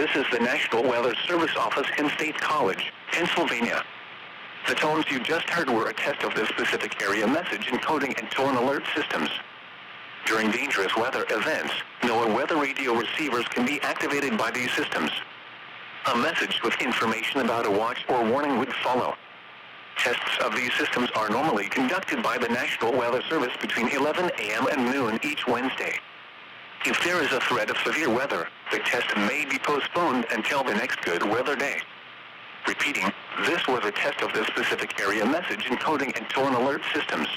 This is the National Weather Service office in State College, Pennsylvania. The tones you just heard were a test of the specific area message encoding and tone alert systems. During dangerous weather events, NWR weather radio receivers can be activated by these systems. A message with information about a watch or warning would follow. Tests of these systems are normally conducted by the National Weather Service between 11 a.m. and noon each Wednesday. If there is a threat of severe weather, the test may be postponed until the next good weather day. Repeating, this was a test of the specific area message encoding and tone alert systems.